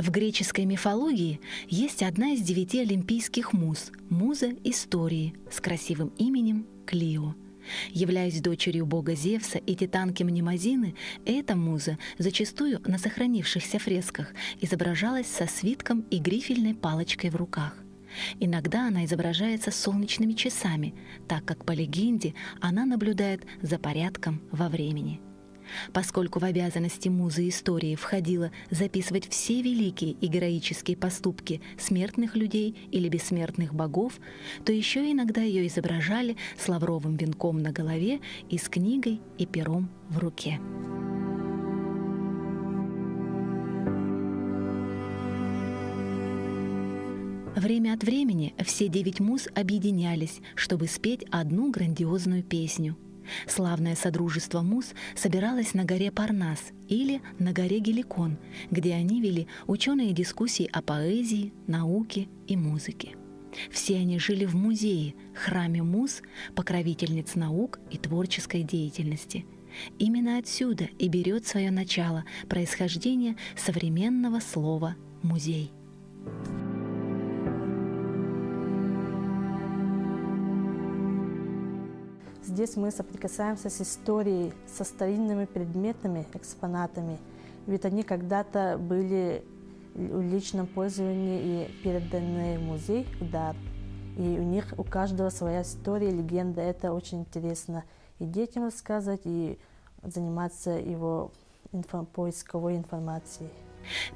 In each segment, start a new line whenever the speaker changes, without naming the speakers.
В греческой мифологии есть одна из 9 олимпийских муз – муза истории с красивым именем Клио. Являясь дочерью бога Зевса и титанки Мнемозины, эта муза зачастую на сохранившихся фресках изображалась со свитком и грифельной палочкой в руках. Иногда она изображается с солнечными часами, так как, по легенде, она наблюдает за порядком во времени. Поскольку в обязанности музы истории входило записывать все великие и героические поступки смертных людей или бессмертных богов, то еще иногда ее изображали с лавровым венком на голове и с книгой и пером в руке. Время от времени все 9 муз объединялись, чтобы спеть одну грандиозную песню. Славное содружество муз собиралось на горе Парнас или на горе Геликон, где они вели ученые дискуссии о поэзии, науке и музыке. Все они жили в музее, храме муз, покровительниц наук и творческой деятельности. Именно отсюда и берет свое начало происхождение современного слова «музей».
Здесь мы соприкасаемся с историей, со старинными предметами, экспонатами. Ведь они когда-то были в личном пользовании и переданы в музей в дар. И у них у каждого своя история, легенда. Это очень интересно и детям рассказывать, и заниматься его поисковой информацией.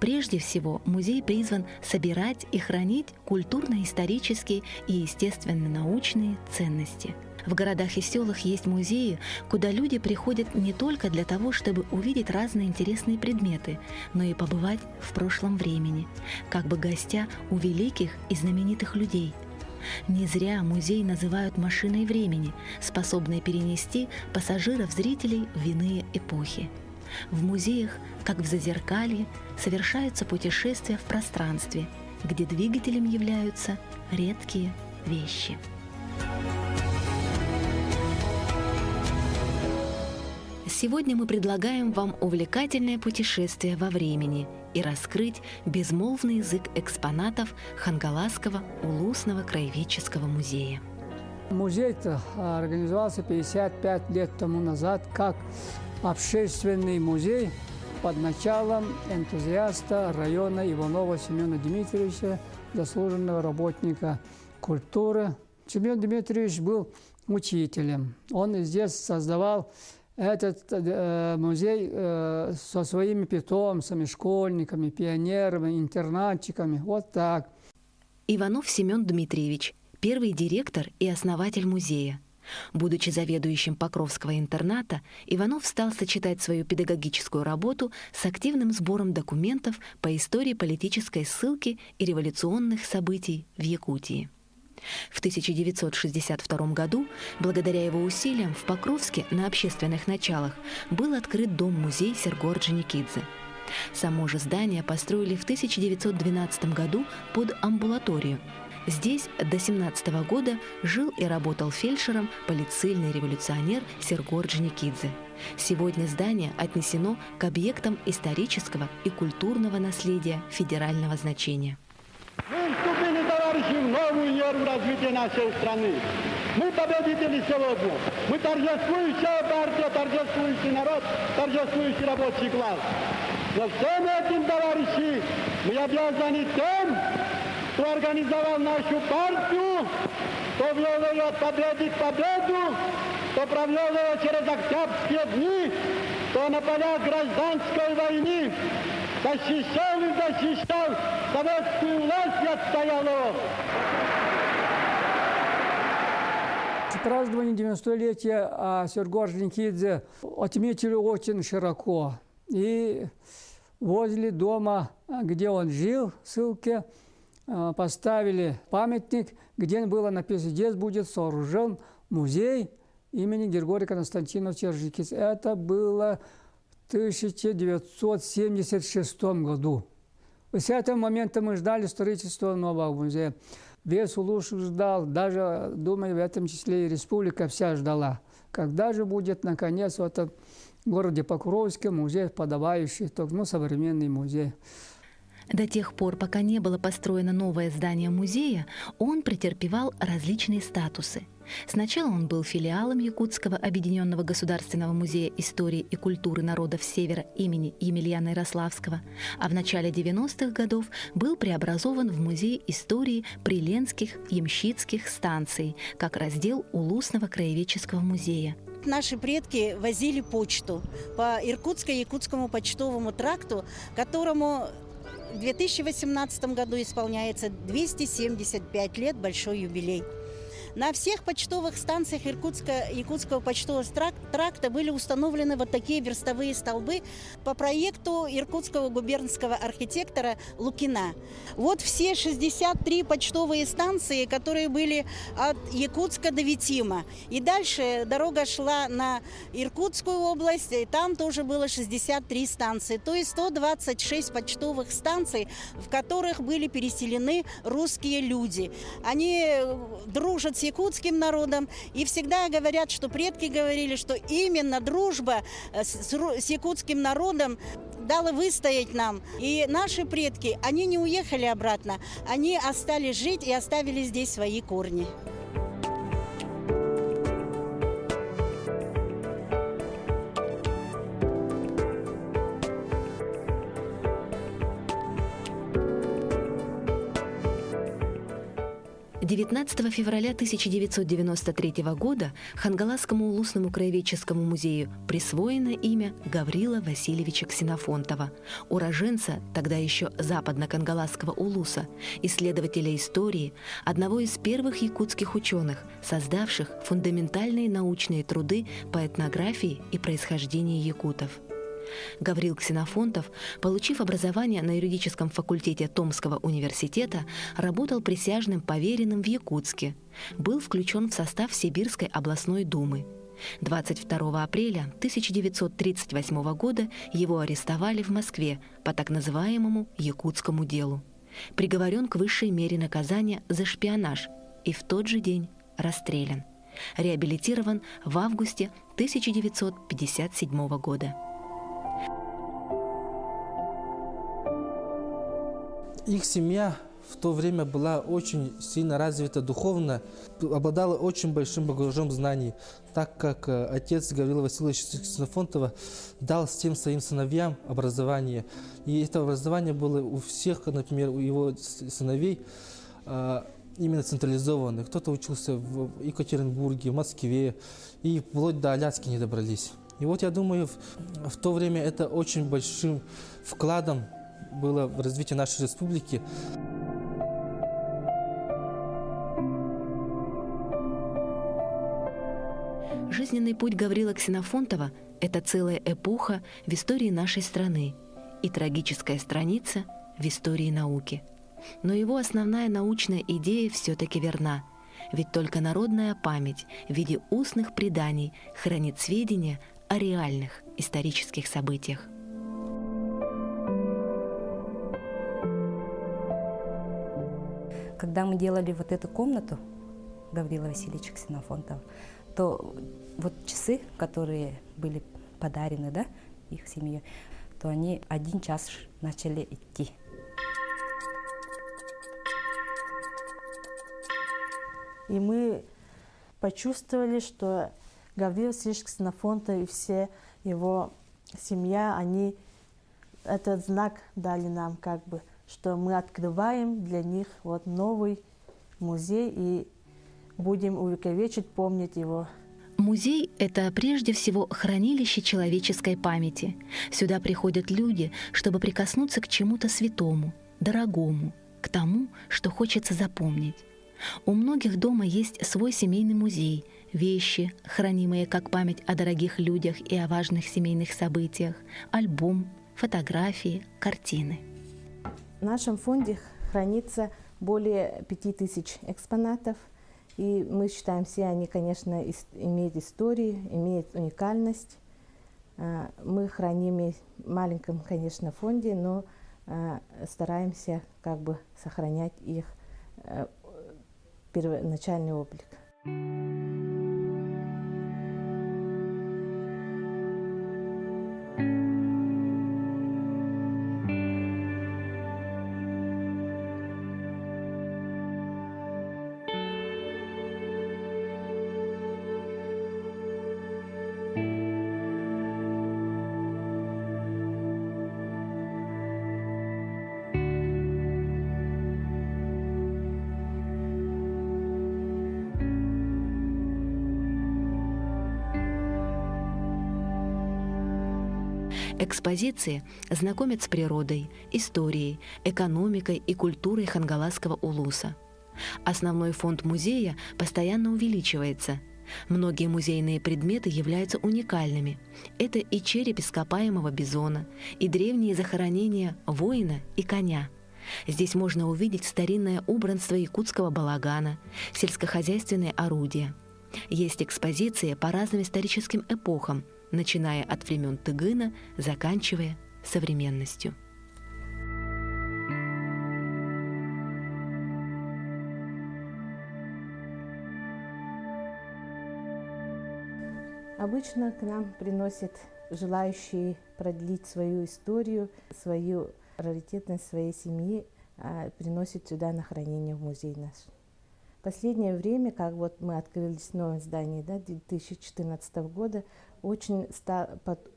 Прежде всего, музей призван собирать и хранить культурно-исторические и естественно-научные ценности. В городах и селах есть музеи, куда люди приходят не только для того, чтобы увидеть разные интересные предметы, но и побывать в прошлом времени, как бы гостя у великих и знаменитых людей. Не зря музей называют машиной времени, способной перенести пассажиров-зрителей в иные эпохи. В музеях, как в Зазеркалье, совершаются путешествия в пространстве, где двигателем являются редкие вещи. Сегодня мы предлагаем вам увлекательное путешествие во времени и раскрыть безмолвный язык экспонатов Хангаласского Улусного краеведческого музея.
Музей-то организовался 55 лет тому назад как общественный музей под началом энтузиаста района Иванова Семена Дмитриевича, заслуженного работника культуры. Семен Дмитриевич был учителем. Он здесь создавал этот музей со своими питомцами, школьниками, пионерами, интернатчиками. Вот так.
Иванов Семен Дмитриевич – первый директор и основатель музея. Будучи заведующим Покровского интерната, Иванов стал сочетать свою педагогическую работу с активным сбором документов по истории политической ссылки и революционных событий в Якутии. В 1962 году, благодаря его усилиям, в Покровске на общественных началах был открыт дом-музей Серго Орджоникидзе. Само же здание построили в 1912 году под амбулаторию. Здесь до 1917 года жил и работал фельдшером полицейный революционер Серго Орджоникидзе. Сегодня здание отнесено к объектам исторического и культурного наследия федерального значения.
В новую эру развития нашей страны. Мы победители сегодня. Мы торжествующая партия, торжествующий народ, торжествующий рабочий класс. Но всем этим, товарищи, мы обязаны тем, кто организовал нашу партию, кто вел ее от победы к победу, кто провел ее через октябрьские дни, кто на полях гражданской войны защищал и защищал советскую власть и отстоял его.
Празднование 90-летия Серго Орджоникидзе отметили очень широко. И возле дома, где он жил, в ссылке, поставили памятник, где было написано: здесь будет сооружен музей имени Григория Константиновича Орджоникидзе. Это было в 1976 году. С этого момента мы ждали строительства нового музея. Весь Улус ждал, даже, думаю, в этом числе и республика вся ждала. Когда же будет, наконец, в этом городе Покровске музей, подавающий, современный музей.
До тех пор, пока не было построено новое здание музея, он претерпевал различные статусы. Сначала он был филиалом Якутского объединенного государственного музея истории и культуры народов Севера имени Емельяна Ярославского, а в начале 90-х годов был преобразован в Музей истории Приленских ямщицких станций как раздел Улусного краеведческого музея.
Наши предки возили почту по Иркутско-Якутскому почтовому тракту, которому в 2018 году исполняется 275 лет, большой юбилей. На всех почтовых станциях Якутского почтового тракта были установлены вот такие верстовые столбы по проекту иркутского губернского архитектора Лукина. Вот все 63 почтовые станции, которые были от Якутска до Витима. И дальше дорога шла на Иркутскую область, и там тоже было 63 станции. То есть 126 почтовых станций, в которых были переселены русские люди. Они дружат с якутским народом и всегда говорят, что предки говорили, что именно дружба с якутским народом дала выстоять нам. И наши предки, они не уехали обратно, они остались жить и оставили здесь свои корни.
— 19 февраля 1993 года Хангаласскому улусному краеведческому музею присвоено имя Гаврила Васильевича Ксенофонтова, уроженца тогда еще западно-кангаласского улуса, исследователя истории, одного из первых якутских ученых, создавших фундаментальные научные труды по этнографии и происхождению якутов. Гаврил Ксенофонтов, получив образование на юридическом факультете Томского университета, работал присяжным поверенным в Якутске, был включен в состав Сибирской областной думы. 22 апреля 1938 года его арестовали в Москве по так называемому якутскому делу. Приговорен к высшей мере наказания за шпионаж и в тот же день расстрелян. Реабилитирован в августе 1957 года.
Их семья в то время была очень сильно развита духовно, обладала очень большим багажом знаний, так как отец Гаврила Васильевича Ксенофонтова дал всем своим сыновьям образование. И это образование было у всех, например, у его сыновей именно централизованных. Кто-то учился в Екатеринбурге, в Москве, и вплоть до Аляски не добрались. И вот я думаю, в то время это очень большим вкладом было в развитие нашей республики.
Жизненный путь Гаврила Ксенофонтова – это целая эпоха в истории нашей страны и трагическая страница в истории науки. Но его основная научная идея все-таки верна, ведь только народная память в виде устных преданий хранит сведения о реальных исторических событиях.
Когда мы делали вот эту комнату Гаврила Васильевича Ксенофонтова, то вот часы, которые были подарены, да, их семье, то они 1 час начали идти.
И мы почувствовали, что Гаврил Васильевич Ксенофонтов и все его семья, они этот знак дали нам, как бы, что мы открываем для них вот новый музей и будем увековечить, помнить его.
Музей — это прежде всего хранилище человеческой памяти. Сюда приходят люди, чтобы прикоснуться к чему-то святому, дорогому, к тому, что хочется запомнить. У многих дома есть свой семейный музей, вещи, хранимые как память о дорогих людях и о важных семейных событиях, альбом, фотографии, картины.
В нашем фонде хранится более 5000 экспонатов, и мы считаем, все они, конечно, имеют историю, имеют уникальность. Мы храним в маленьком, конечно, фонде, но стараемся как бы сохранять их первоначальный облик.
Экспозиции знакомят с природой, историей, экономикой и культурой Хангаласского улуса. Основной фонд музея постоянно увеличивается. Многие музейные предметы являются уникальными. Это и череп ископаемого бизона, и древние захоронения воина и коня. Здесь можно увидеть старинное убранство якутского балагана, сельскохозяйственные орудия. Есть экспозиции по разным историческим эпохам, начиная от времен Тыгына, заканчивая современностью.
Обычно к нам приносят желающие продлить свою историю, свою раритетность своей семьи, приносят сюда на хранение в музей наш. В последнее время, как вот мы открылись в новом здании, 2014 года,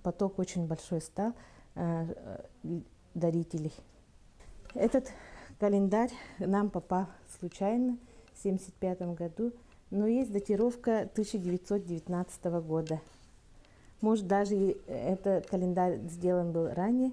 поток очень большой стал дарителей. Этот календарь нам попал случайно в 1975 году, но есть датировка 1919 года. Может, даже этот календарь сделан был ранее,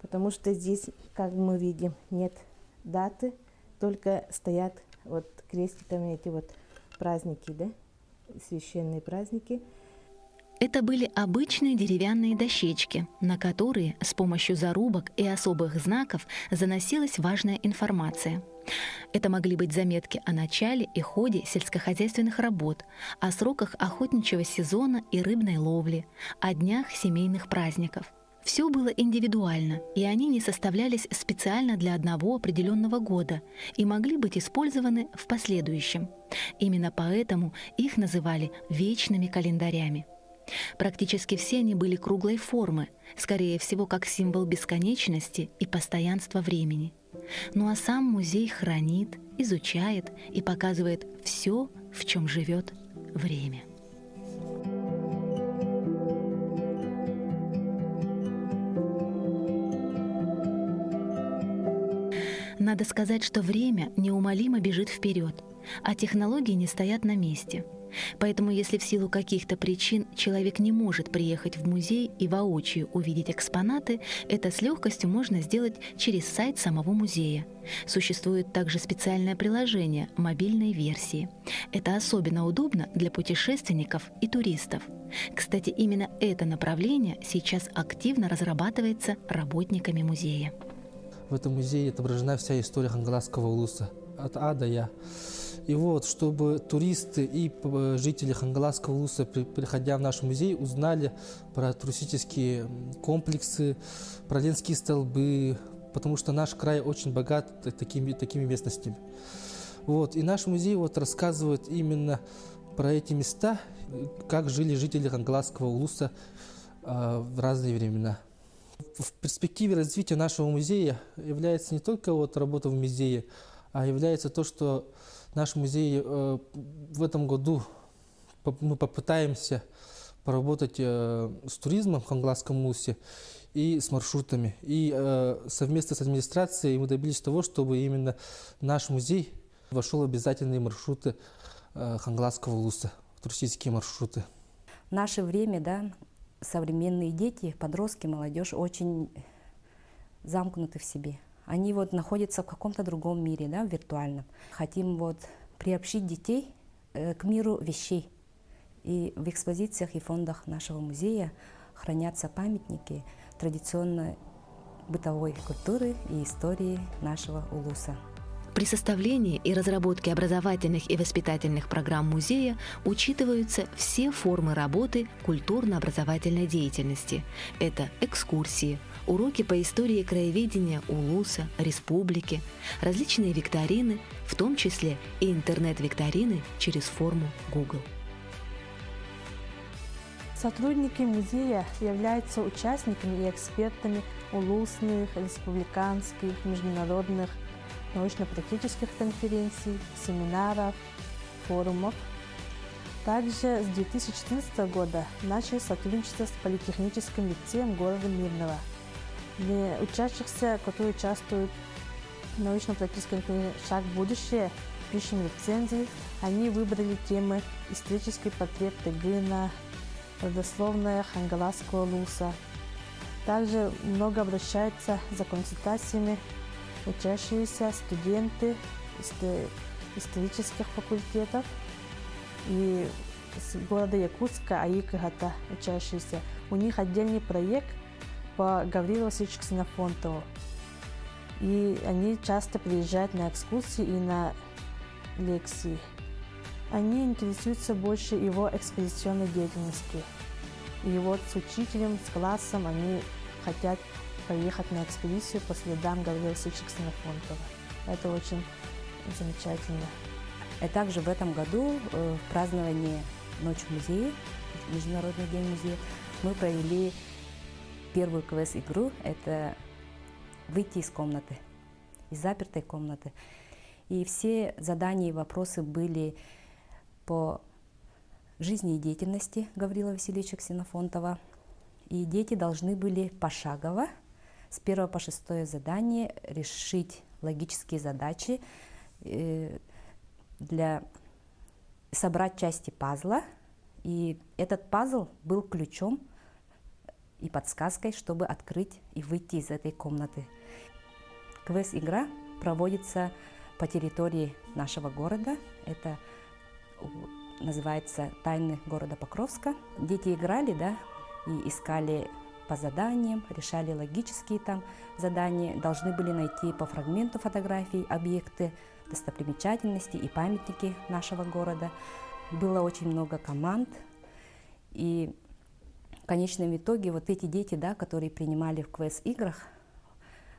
потому что здесь, как мы видим, нет даты, только стоят вот крестиками эти вот праздники, священные праздники.
Это были обычные деревянные дощечки, на которые с помощью зарубок и особых знаков заносилась важная информация. Это могли быть заметки о начале и ходе сельскохозяйственных работ, о сроках охотничьего сезона и рыбной ловли, о днях семейных праздников. Все было индивидуально, и они не составлялись специально для одного определенного года и могли быть использованы в последующем. Именно поэтому их называли вечными календарями. Практически все они были круглой формы, скорее всего, как символ бесконечности и постоянства времени. Ну а сам музей хранит, изучает и показывает все, в чем живет время. Надо сказать, что время неумолимо бежит вперед, а технологии не стоят на месте. Поэтому, если в силу каких-то причин человек не может приехать в музей и воочию увидеть экспонаты, это с легкостью можно сделать через сайт самого музея. Существует также специальное приложение мобильной версии. Это особенно удобно для путешественников и туристов. Кстати, именно это направление сейчас активно разрабатывается работниками музея.
В этом музее отображена вся история Хангаласского улуса, от А до Я. И вот, чтобы туристы и жители Хангаласского улуса, приходя в наш музей, узнали про туристические комплексы, про ленские столбы, потому что наш край очень богат такими местностями. Вот. И наш музей рассказывает именно про эти места, как жили жители Хангаласского улуса в разные времена. В перспективе развития нашего музея является не только работа в музее, а является то, что наш музей в этом году мы попытаемся поработать с туризмом в Хангаласском улусе и с маршрутами. И совместно с администрацией мы добились того, чтобы именно наш музей вошел в обязательные маршруты Хангаласского улуса, туристические маршруты.
В наше время, современные дети, подростки, молодежь очень замкнуты в себе. Они находятся в каком-то другом мире, в виртуальном. Хотим приобщить детей к миру вещей. И в экспозициях и фондах нашего музея хранятся памятники традиционной бытовой культуры и истории нашего улуса.
При составлении и разработке образовательных и воспитательных программ музея учитываются все формы работы культурно-образовательной деятельности. Это экскурсии, уроки по истории краеведения улуса, республики, различные викторины, в том числе и интернет-викторины через форму Google.
Сотрудники музея являются участниками и экспертами улусных, республиканских, международных научно-практических конференций, семинаров, форумов. Также с 2014 года начали сотрудничество с Политехническим лицеем города Мирного. Для учащихся, которые участвуют в научно-практическом «Шаг в будущее», пишем рецензии. Они выбрали темы «Исторический портрет Тыгына», «Родословная Хангаласского улуса». Также много обращаются за консультациями учащиеся студенты исторических факультетов и с города Якутска, АИКГАТА учащиеся. У них отдельный проект по Гаврилу Васильевичу Ксенофонтову. И они часто приезжают на экскурсии и на лекции. Они интересуются больше его экспедиционной деятельностью. И вот с учителем, с классом они хотят поехать на экспедицию по следам Гаврила Васильевича Ксенофонтова. Это очень замечательно.
И также в этом году в праздновании Ночь музея, Международный день музея, мы провели первую квест-игру. Это выйти из комнаты, из запертой комнаты. И все задания и вопросы были по жизни и деятельности Гаврила Васильевича Ксенофонтова. И дети должны были пошагово с 1 по 6 задание решить логические задачи, для собрать части пазла. И этот пазл был ключом и подсказкой, чтобы открыть и выйти из этой комнаты. Квест-игра проводится по территории нашего города. Это называется «Тайны города Покровска». Дети играли, да, и искали по заданиям, решали логические там задания, должны были найти по фрагменту фотографий объекты, достопримечательности и памятники нашего города. Было очень много команд, и в конечном итоге вот эти дети, да, которые принимали в квест-играх,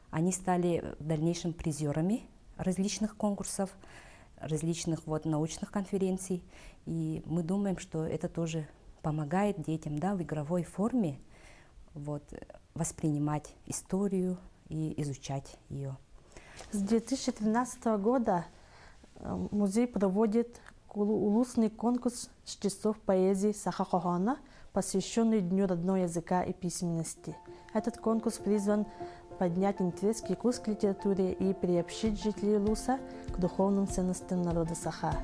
они стали в дальнейшем призерами различных конкурсов, различных вот научных конференций, и мы думаем, что это тоже помогает детям, да, в игровой форме вот, воспринимать историю и изучать ее.
С 2013 года музей проводит улусный конкурс чтецов поэзии Саха-Хохана, посвященный Дню родного языка и письменности. Этот конкурс призван поднять интерес к якутской литературе и приобщить жителей Улуса к духовным ценностям народа Саха.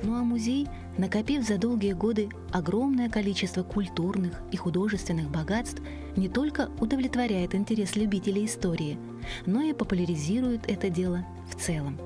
Ну а музей, накопив за долгие годы огромное количество культурных и художественных богатств, не только удовлетворяет интерес любителей истории, но и популяризирует это дело в целом.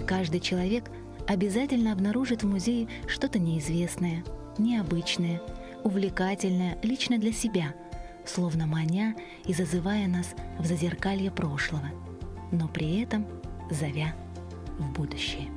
Каждый человек обязательно обнаружит в музее что-то неизвестное, необычное, увлекательное лично для себя, словно маня и зазывая нас в зазеркалье прошлого, но при этом зовя в будущее.